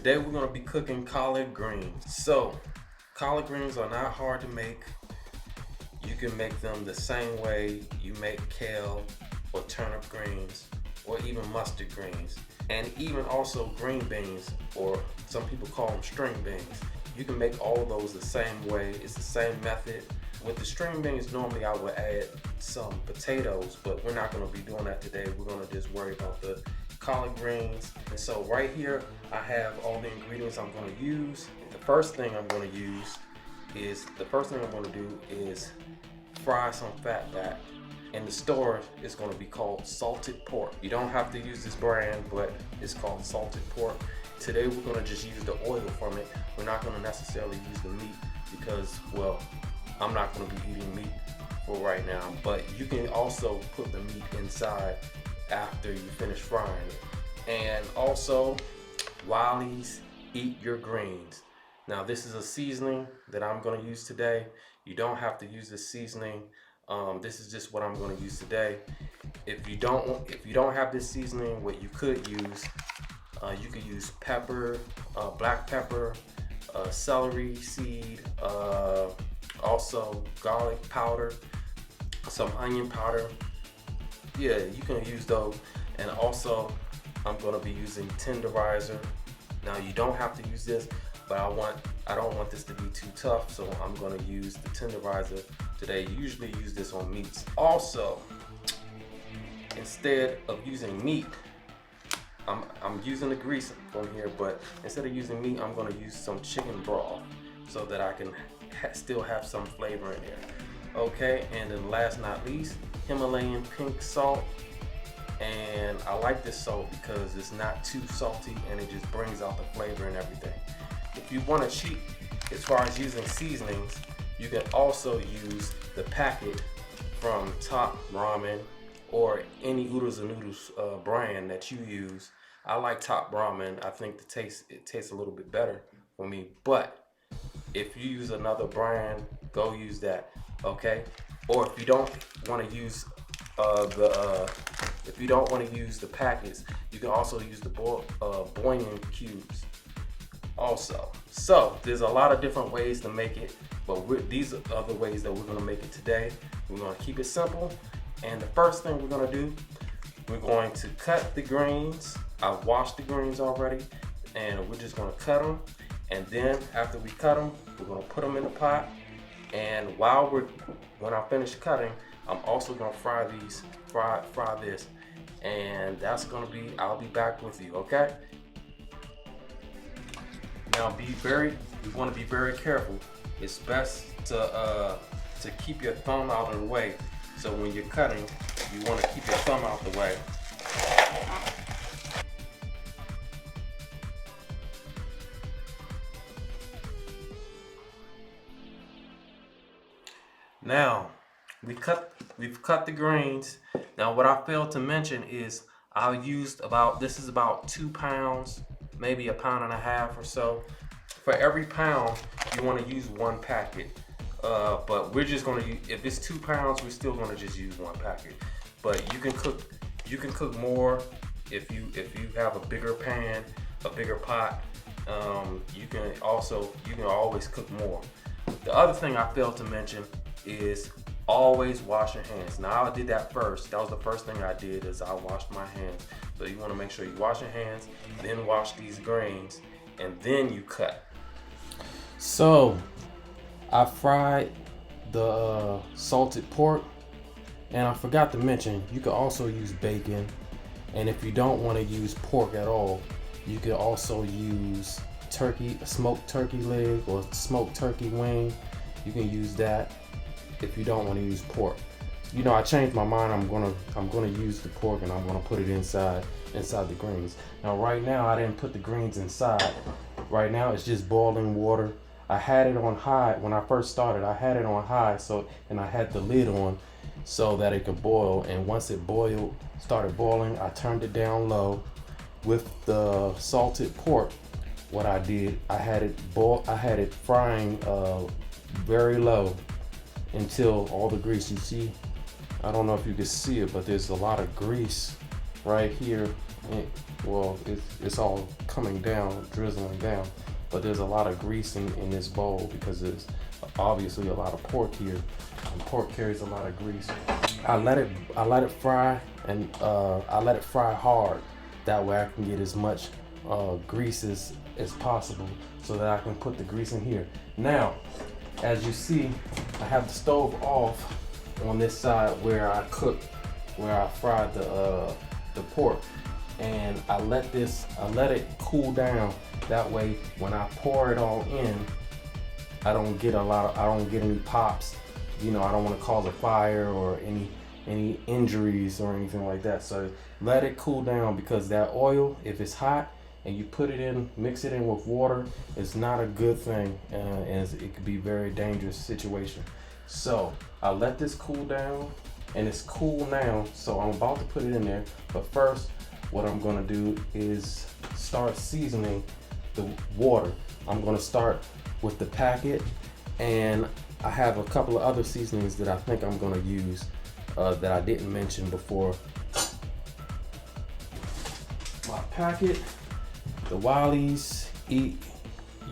Today we're going to be cooking collard greens. So, collard greens are not hard to make. You can make them the same way you make kale or turnip greens or even mustard greens, and even also green beans, or some people call them string beans. You can make all of those the same way. It's the same method. With the string beans, normally I would add some potatoes, but we're not going to be doing that today. We're going to just worry about the collard greens. And so right here, I have all the ingredients I'm going to use. The first thing I'm going to do is fry some fat back. In the store, it's going to be called salted pork. You don't have to use this brand, but it's called salted pork. Today we're going to just use the oil from it. We're not going to necessarily use the meat because, well, I'm not going to be eating meat for right now, but you can also put the meat inside after you finish frying it. And also, Wiley's Eat Your Greens. Now this is a seasoning that I'm going to use today. You don't have to use this seasoning. This is just what I'm going to use today. If you don't have this seasoning, what you could use, you could use pepper, black pepper, celery seed, also garlic powder, some onion powder. Yeah, you can use those. And also I'm going to be using Tenderizer. Now you don't have to use this, but I don't want this to be too tough, so I'm going to use the Tenderizer today. You usually use this on meats. Also, instead of using meat, I'm using the grease from here, but instead of using meat, I'm going to use some chicken broth so that I can still have some flavor in there. Okay, and then last not least, Himalayan pink salt. And I like this salt because it's not too salty and it just brings out the flavor and everything. If you want to cheat as far as using seasonings, you can also use the packet from Top Ramen or any Oodles and Noodles brand that you use. I like Top Ramen. I think it tastes a little bit better for me. But if you use another brand, go use that. Okay? Or if you don't want to use the packets, you can also use the bouillon cubes also. So there's a lot of different ways to make it, but these are the ways that we're going to make it today. We're going to keep it simple, and the first thing we're going to do, we're going to cut the greens. I've washed the greens already, and we're just going to cut them. And then after we cut them, we're going to put them in the pot. And when I finish cutting, I'm also going to fry this, and that's going to be, I'll be back with you, okay? Now you want to be very careful. It's best to keep your thumb out of the way. So when you're cutting, you want to keep your thumb out the way. Now, we've cut the greens. Now what I failed to mention is this is about 2 pounds, maybe 1.5 pounds or so. For every pound, you want to use 1 packet. But we're just going to use, if it's 2 pounds, we're still going to just use 1 packet. But you can cook more if you have a bigger pan, a bigger pot. You can always cook more. The other thing I failed to mention is always wash your hands. Now I did that first. That was the first thing I did, is I washed my hands. So you want to make sure you wash your hands, then wash these greens, and then you cut. So I fried the salted pork, and I forgot to mention you could also use bacon. And if you don't want to use pork at all, you could also use turkey, a smoked turkey leg or smoked turkey wing. You can use that if you don't want to use pork. You know, I changed my mind. I'm gonna use the pork, and I'm gonna put it inside the greens. Now right now I didn't put the greens inside. Right now it's just boiling water. I had it on high when I first started. I had it on high, and I had the lid on so that it could boil. And once it started boiling, I turned it down low. With the salted pork, what I did, I had it frying very low until all the grease, you see, I don't know if you can see it, but there's a lot of grease right here, well, it's all coming down, drizzling down, but there's a lot of grease in this bowl because there's obviously a lot of pork here, and pork carries a lot of grease. I let it fry, and I let it fry hard. That way I can get as much grease as possible, so that I can put the grease in here. Now, as you see, I have the stove off on this side where I fried the pork, and I let it cool down. That way, when I pour it all in, I don't get any pops. You know, I don't want to cause a fire or any injuries or anything like that. So let it cool down, because that oil, if it's hot and you put it in, mix it in with water, it's not a good thing, and it could be a very dangerous situation. So I let this cool down, and it's cool now, so I'm about to put it in there. But first, what I'm gonna do is start seasoning the water. I'm gonna start with the packet, and I have a couple of other seasonings that I think I'm gonna use that I didn't mention before. My packet, the Wiley's Eat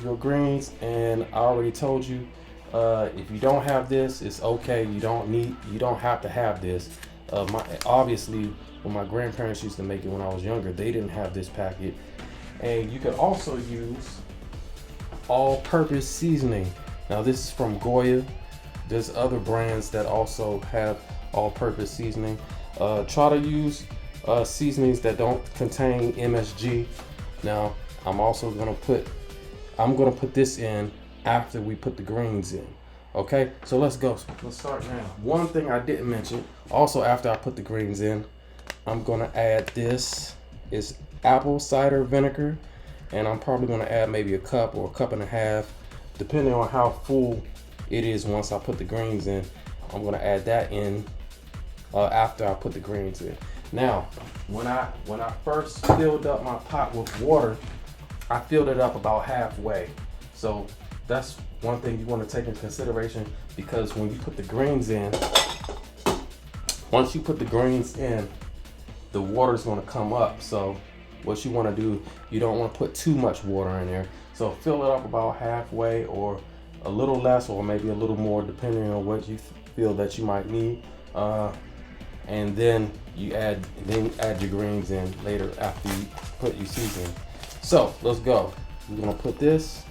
Your Greens, and I already told you, if you don't have this, it's okay. You don't have to have this. Obviously, when my grandparents used to make it when I was younger, they didn't have this packet. And you could also use all-purpose seasoning. Now this is from Goya. There's other brands that also have all-purpose seasoning. Try to use seasonings that don't contain MSG. Now I'm gonna put this in after we put the greens in. Okay, so let's go. Let's start now. One thing I didn't mention, also after I put the greens in, I'm gonna add this is apple cider vinegar, and I'm probably gonna add maybe a cup or a cup and a half, depending on how full it is. Once I put the greens in, I'm gonna add that in after I put the greens in. Now, when I first filled up my pot with water, I filled it up about halfway. So that's one thing you want to take into consideration, because when you put the greens in, once you put the greens in, the water is going to come up. So what you want to do, you don't want to put too much water in there. So fill it up about halfway, or a little less, or maybe a little more, depending on what you feel that you might need. And then you add your greens in later after you put your seasoning. So let's go. We're gonna put this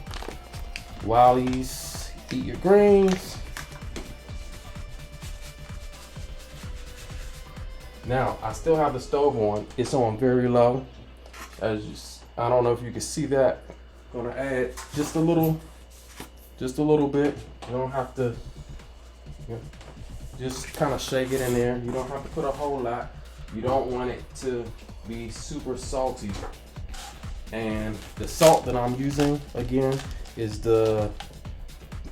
Wiley's Eat Your Greens. Now I still have the stove on. It's on very low. I don't know if you can see that. I'm gonna add just a little bit. You don't have to. Just kind of shake it in there. You don't have to put a whole lot. You don't want it to be super salty. And the salt that I'm using again is the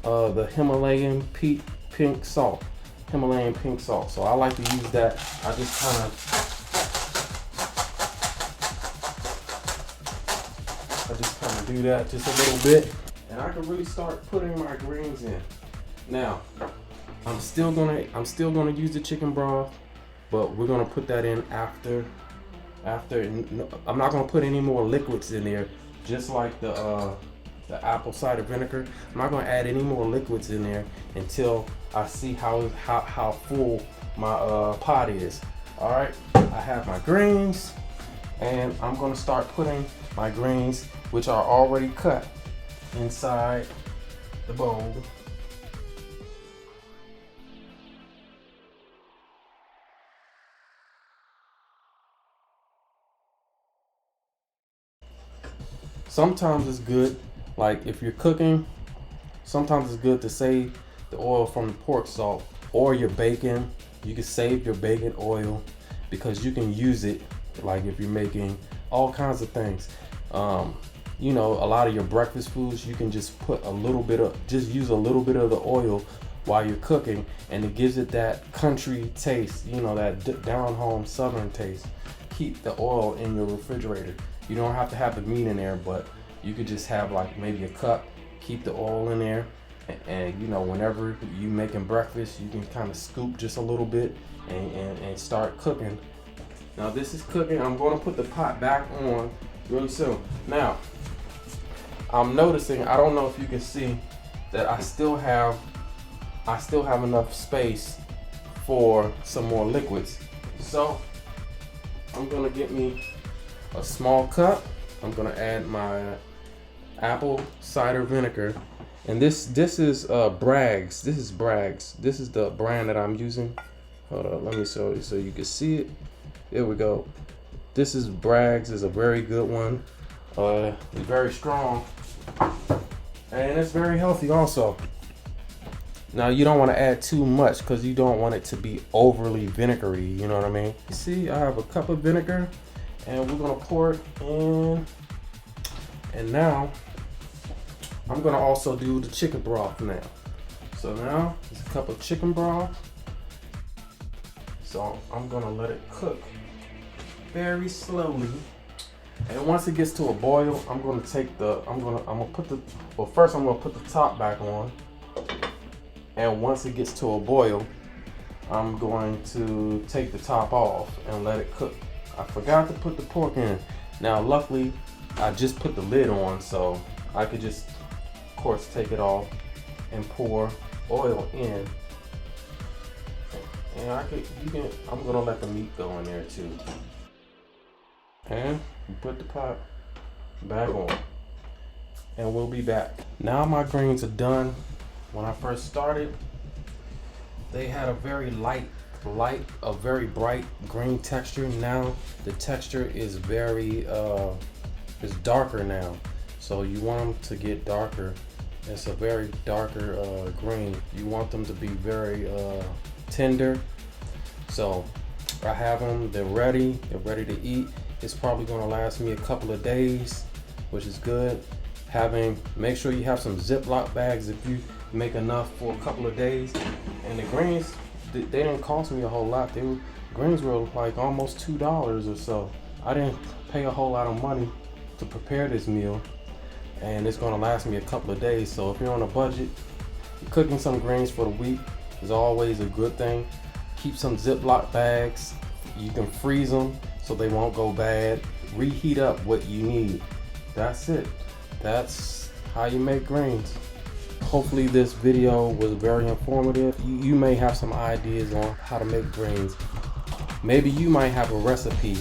Himalayan pink salt. Himalayan pink salt. So I like to use that. I just kind of do that just a little bit, and I can really start putting my greens in. Now, I'm still gonna use the chicken broth, but we're gonna put that in after. I'm not gonna put any more liquids in there, just like the apple cider vinegar. I'm not gonna add any more liquids in there until I see how full my pot is. All right, I have my greens, and I'm gonna start putting my greens, which are already cut, inside the bowl. Sometimes it's good, like if you're cooking, sometimes it's good to save the oil from the pork salt or your bacon. You can save your bacon oil because you can use it, like if you're making all kinds of things. You know, a lot of your breakfast foods, you can just put use a little bit of the oil while you're cooking, and it gives it that country taste, you know, that down home southern taste. Keep the oil in your refrigerator. You don't have to have the meat in there, but you could just have like maybe a cup, keep the oil in there, and you know, whenever you making breakfast, you can kind of scoop just a little bit and start cooking Now this is cooking. I'm going to put the pot back on really soon. Now, I'm noticing, I don't know if you can see that I still have enough space for some more liquids. So I'm gonna get me a small cup. I'm gonna add my apple cider vinegar. And this is Bragg's. This is Bragg's. This is the brand that I'm using. Hold on, let me show you so you can see it. There we go. This is Bragg's. Is a very good one. It's very strong, and it's very healthy also. Now you don't want to add too much because you don't want it to be overly vinegary. You know what I mean? You see, I have a cup of vinegar, and we're gonna pour it in. And now I'm gonna also do the chicken broth now. So now it's a cup of chicken broth. So I'm gonna let it cook very slowly. And once it gets to a boil, I'm gonna put the top back on. And once it gets to a boil, I'm going to take the top off and let it cook. I forgot to put the pork in. Now luckily, I just put the lid on, so I could just, of course, take it off and pour oil in. And I'm gonna let the meat go in there too. And put the pot back on. And we'll be back. Now my greens are done. When I first started, they had a very a very bright green texture. Now the texture is very, it's darker now. So you want them to get darker. It's a very darker green. You want them to be very tender. So I have them, they're ready to eat. It's probably gonna last me a couple of days, which is good. Make sure you have some Ziploc bags if you make enough for a couple of days. And the greens, they didn't cost me a whole lot. Greens were like almost $2 or so. I didn't pay a whole lot of money to prepare this meal, and it's gonna last me a couple of days. So if you're on a budget, cooking some greens for the week is always a good thing. Keep some Ziploc bags. You can freeze them so they won't go bad. Reheat up what you need. That's it. That's how you make greens. Hopefully this video was very informative. You may have some ideas on how to make greens. Maybe you might have a recipe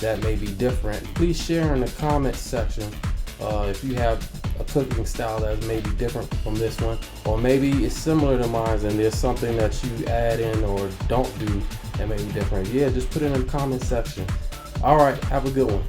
that may be different. Please share in the comments section if you have a cooking style that may be different from this one, or maybe it's similar to mine and there's something that you add in or don't do that may be different. Yeah, just put it in the comment section. All right, have a good one.